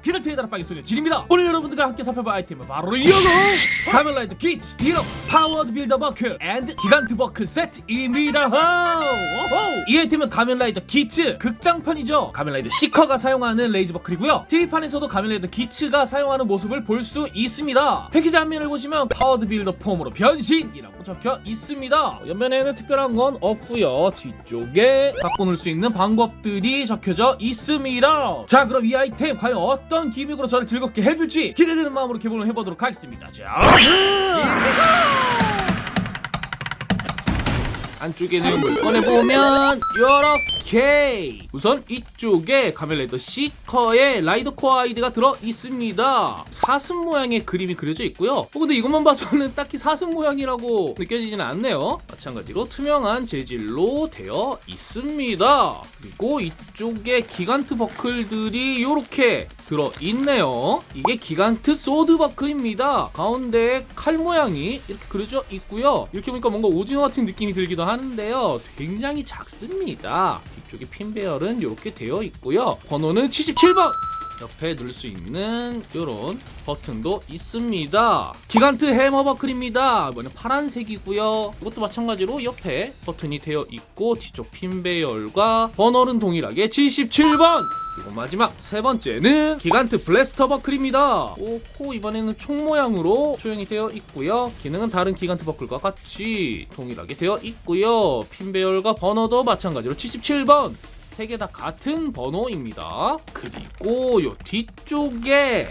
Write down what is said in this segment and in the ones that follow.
기가트의 다락방의 소녀 진입니다. 오늘 여러분들과 함께 살펴볼 아이템은 바로 이거로 가면라이더 기츠 디럭스 파워드 빌더 버클 앤드 기간트 버클 세트입니다. 오호! 이 아이템은 가면라이더 기츠 극장판이죠. 가면라이더 시커가 사용하는 레이저 버클이고요. TV판에서도 가면라이더 기츠가 사용하는 모습을 볼 수 있습니다. 패키지 앞면을 보시면 파워드 빌더 폼으로 변신이라고 적혀 있습니다. 옆면에는 특별한 건 없고요. 뒤쪽에 갖고 놀 수 있는 방법들이 적혀져 있습니다. 자, 그럼 이 아이템 과연 어떤 기믹으로 저를 즐겁게 해줄지 기대되는 마음으로 개봉을 해보도록 하겠습니다. 자, 안쪽에 내용물 꺼내보면 요렇게 우선 이쪽에 가면라이더 시커의 라이더 코어 아이디가 들어있습니다. 사슴 모양의 그림이 그려져 있고요. 근데 이것만 봐서는 딱히 사슴 모양이라고 느껴지지는 않네요. 마찬가지로 투명한 재질로 되어 있습니다. 그리고 이쪽에 기간트 버클들이 요렇게 들어있네요. 이게 기간트 소드 버클입니다. 가운데에 칼 모양이 이렇게 그려져 있고요. 이렇게 보니까 뭔가 오징어 같은 느낌이 들기도 하는데요. 굉장히 작습니다. 뒤쪽에 핀 배열은 이렇게 되어 있고요. 번호는 77번! 옆에 누를 수 있는 이런 버튼도 있습니다. 기간트 해머 버클입니다. 뭐냐 파란색이고요. 이것도 마찬가지로 옆에 버튼이 되어 있고 뒤쪽 핀 배열과 번호는 동일하게 77번! 그리고 마지막 세 번째는 기간트 블래스터 버클입니다. 오호, 이번에는 총 모양으로 조형이 되어 있고요. 기능은 다른 기간트 버클과 같이 동일하게 되어 있고요. 핀 배열과 번호도 마찬가지로 77번! 세 개 다 같은 번호입니다. 그리고 요 뒤쪽에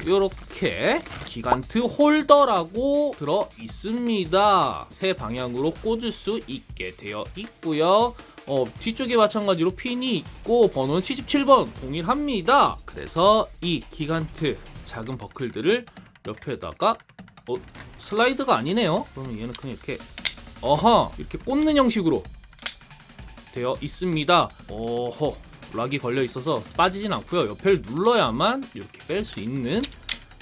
이렇게 기간트 홀더라고 들어 있습니다. 세 방향으로 꽂을 수 있게 되어 있고요. 뒤쪽에 마찬가지로 핀이 있고 번호는 77번 동일합니다. 그래서 이 기간트 작은 버클들을 옆에다가 슬라이드가 아니네요. 그러면 얘는 그냥 이렇게 이렇게 꽂는 형식으로 되어 있습니다. 락이 걸려 있어서 빠지진 않고요. 옆을 눌러야만 이렇게 뺄 수 있는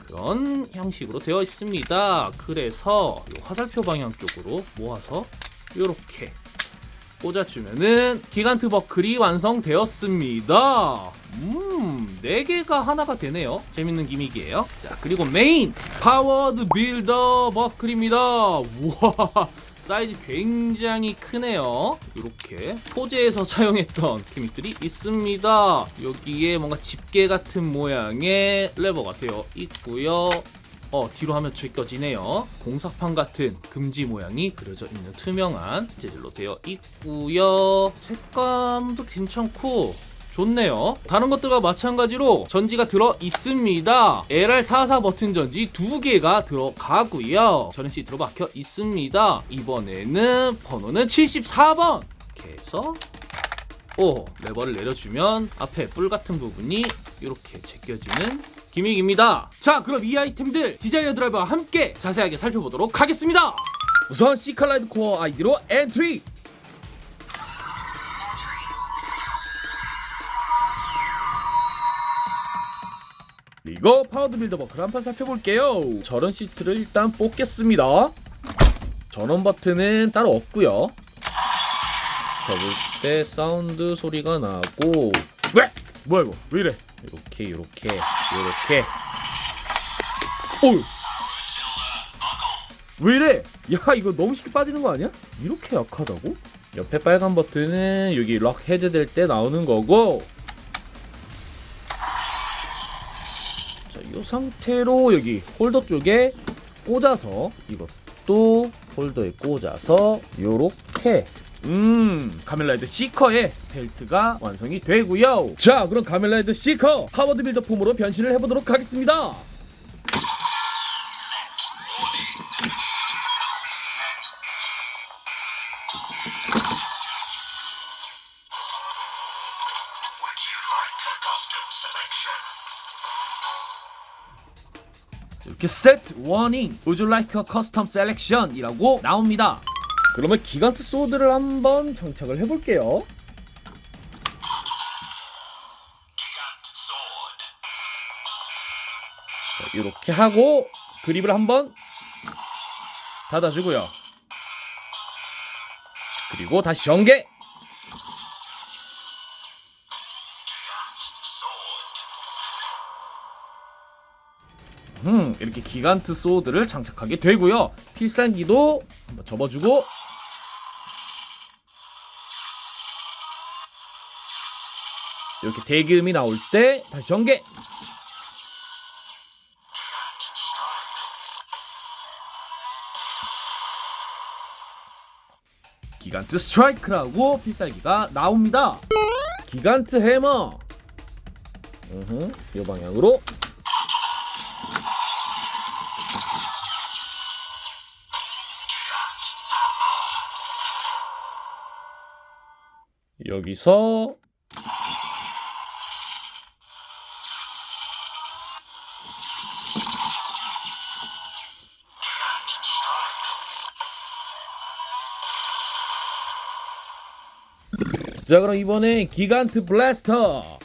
그런 형식으로 되어 있습니다. 그래서 이 화살표 방향 쪽으로 모아서 이렇게 꽂아주면은 기간트 버클이 완성되었습니다. 4개가 하나가 되네요. 재밌는 기믹이에요. 자, 그리고 메인 파워드 빌더 버클입니다. 우와, 사이즈 굉장히 크네요. 이렇게 포제에서 사용했던 기믹들이 있습니다. 여기에 뭔가 집게 같은 모양의 레버가 되어 있고요. 뒤로 하면 제껴지네요. 공사판 같은 금지 모양이 그려져 있는 투명한 재질로 되어 있고요. 색감도 괜찮고 좋네요. 다른 것들과 마찬가지로 전지가 들어 있습니다. LR44 버튼 전지 2개가 들어가고요. 전원 시트로 박혀 있습니다. 이번에는 번호는 74번! 이렇게 해서 레버를 내려주면 앞에 뿔 같은 부분이 이렇게 제껴지는 기믹입니다. 자, 그럼 이 아이템들 디자이너 드라이버와 함께 자세하게 살펴보도록 하겠습니다. 우선 시컬라이드 코어 아이디로 엔트리! 그리고 파워드 빌더 버클 한판 살펴볼게요. 전원 시트를 일단 뽑겠습니다. 전원 버튼은 따로 없고요. 접을 때 사운드 소리가 나고 왜? 뭐야 이거? 왜 이래? 이렇게 어우, 왜 이래? 야, 이거 너무 쉽게 빠지는 거 아니야? 이렇게 약하다고? 옆에 빨간 버튼은 여기 럭 해제될 때 나오는 거고, 자, 이 상태로 여기 홀더 쪽에 꽂아서 이것도 홀더에 꽂아서 요렇게 가면라이더 시커의 벨트가 완성이 되고요. 자, 그럼 가면라이더 시커 파워드 빌더 폼으로 변신을 해보도록 하겠습니다. 이렇게 set warning, would you like a custom selection 이라고 나옵니다. 그러면 기간트 소드를 한번 장착을 해볼게요. 자, 이렇게 하고 그립을 한번 닫아주고요. 그리고 다시 전개. 이렇게 기간트 소드를 장착하게 되고요. 필살기도 한번 접어주고, 이렇게 대기음이 나올 때 다시 전개. 기간트 스트라이크라고 필살기가 나옵니다. 기간트 해머. 이 방향으로. 여기서 자, 그럼 이번엔 기간트 블래스터.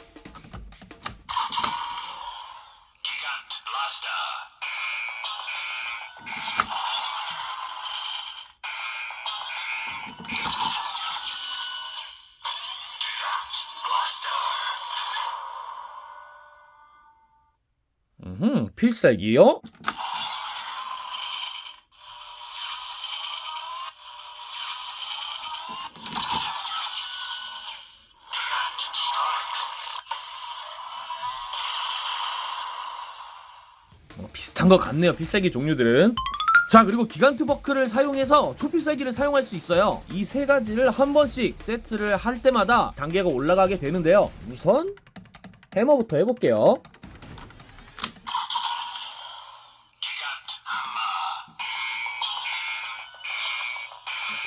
필살기요. 비슷한 것 같네요, 필살기 종류들은. 자, 그리고 기간트 버크를 사용해서 초필살기를 사용할 수 있어요. 이 세 가지를 한 번씩 세트를 할 때마다 단계가 올라가게 되는데요. 우선 해머부터 해볼게요.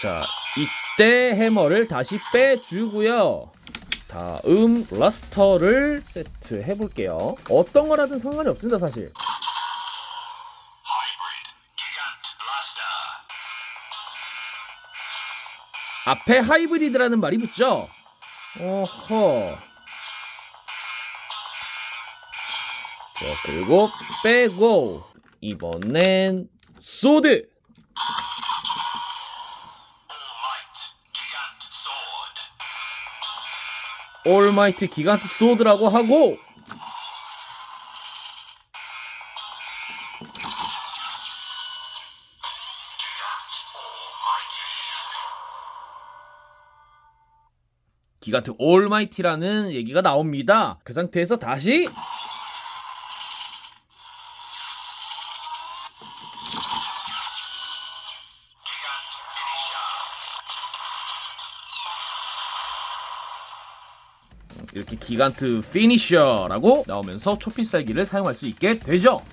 자, 이때 해머를 다시 빼주고요. 다음 블라스터를 세트 해볼게요. 어떤 거라든 상관이 없습니다, 사실. 앞에 하이브리드라는 말이 붙죠? 어허. 자, 그리고 빼고 이번엔 소드. 올마이트 기간트 소드라고 하고, 기간트 올마이티라는 얘기가 나옵니다. 그 상태에서 다시 이렇게 기간트 피니셔라고 나오면서 초필살기를 사용할 수 있게 되죠.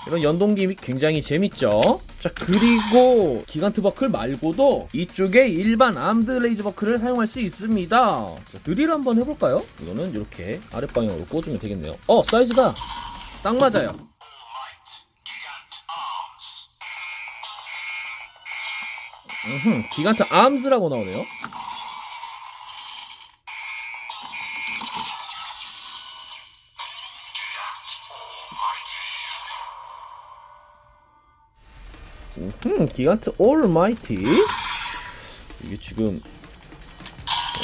이런 연동 기믹 굉장히 재밌죠. 자, 그리고 기간트 버클 말고도 이쪽에 일반 암드 레이즈 버클을 사용할 수 있습니다. 자, 드릴 한번 해볼까요? 이거는 이렇게 아랫방향으로 꽂으면 되겠네요. 사이즈가 딱 맞아요. 기간트 암스라고 나오네요. 기간트 올마이티. 이게 지금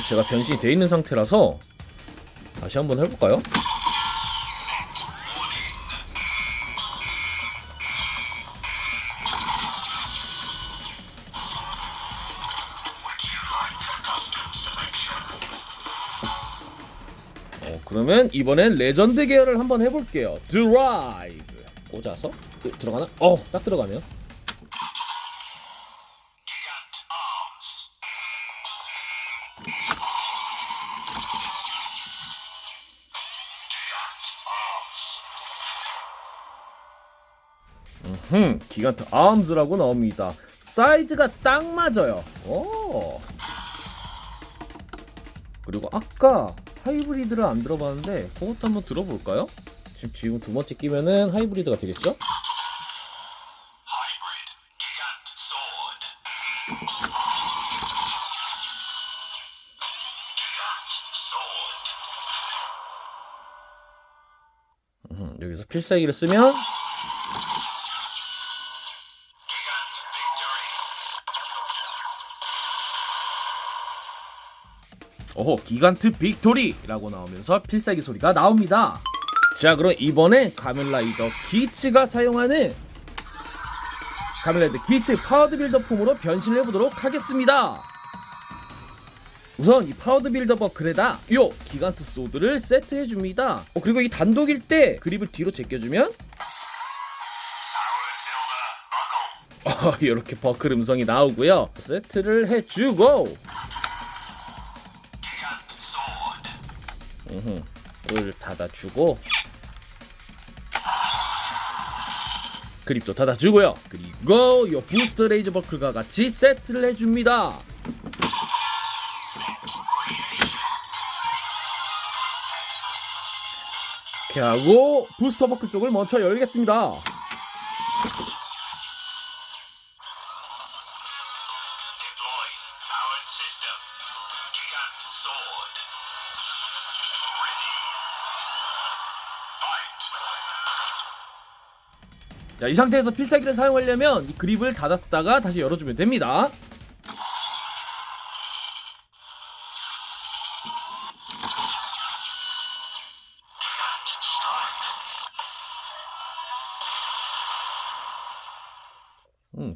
제가 변신이 되어 있는 상태라서 다시 한번 해볼까요? 그러면 이번엔 레전드 계열을 한번 해볼게요. 드라이브 꽂아서 들어가나? 딱 들어가네요. 기간트 아임스라고 나옵니다. 사이즈가 딱 맞아요. 그리고 아까 하이브리드를 안 들어봤는데 그것도 한번 들어볼까요? 지금 두 번째 끼면은 하이브리드가 되겠죠? 여기서 필살기를 쓰면 기간트 빅토리라고 나오면서 필살기 소리가 나옵니다. 자, 그럼 이번에 가면라이더 기츠가 사용하는 가면라이더 기츠 파워드 빌더 폼으로 변신을 해보도록 하겠습니다. 우선 이 파워드 빌더 버클에다 요 기간트 소드를 세트해줍니다. 그리고 이 단독일 때 그립을 뒤로 제껴주면 이렇게 버클 음성이 나오고요. 세트를 해주고 을 닫아주고 그립도 닫아주고요. 그리고 요 부스터 레이저 버클과 같이 세트를 해줍니다. 이렇게 하고 부스터 버클 쪽을 먼저 열겠습니다. 자, 이 상태에서 필살기를 사용하려면 이 그립을 닫았다가 다시 열어주면 됩니다.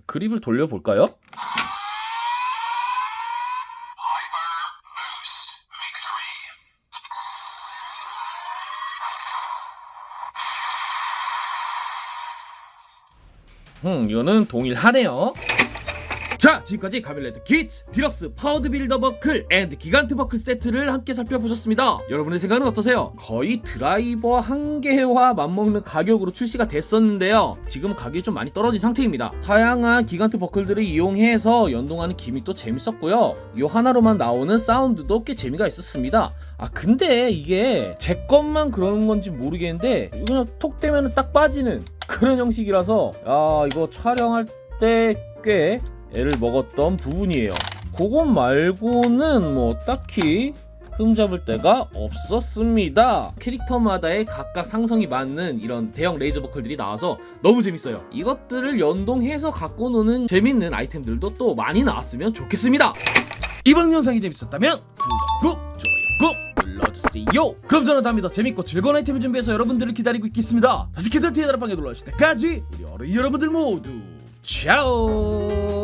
그립을 돌려볼까요? 이거는 동일하네요. 자, 지금까지 가면라이더 기츠 디럭스 파워드 빌더 버클 앤드 기간트 버클 세트를 함께 살펴보셨습니다. 여러분의 생각은 어떠세요? 거의 드라이버 한 개와 맞먹는 가격으로 출시가 됐었는데요, 지금 가격이 좀 많이 떨어진 상태입니다. 다양한 기간트 버클들을 이용해서 연동하는 기믹도 재밌었고요, 이 하나로만 나오는 사운드도 꽤 재미가 있었습니다. 근데 이게 제 것만 그러는 건지 모르겠는데 그냥 톡 되면 딱 빠지는 그런 형식이라서 이거 촬영할 때 꽤 애를 먹었던 부분이에요. 그것 말고는 뭐 딱히 흠잡을 데가 없었습니다. 캐릭터마다의 각각 상성이 맞는 이런 대형 레이저 버클들이 나와서 너무 재밌어요. 이것들을 연동해서 갖고 노는 재밌는 아이템들도 또 많이 나왔으면 좋겠습니다. 이번 영상이 재밌었다면 구독 꾹, 좋아요 꾹 눌러주세요. 그럼 저는 다음에 더 재밌고 즐거운 아이템을 준비해서 여러분들을 기다리고 있겠습니다. 다시 캐릭터 티에 다락방에 놀러오실 때까지 우리 어린이 여러분들 모두 차오.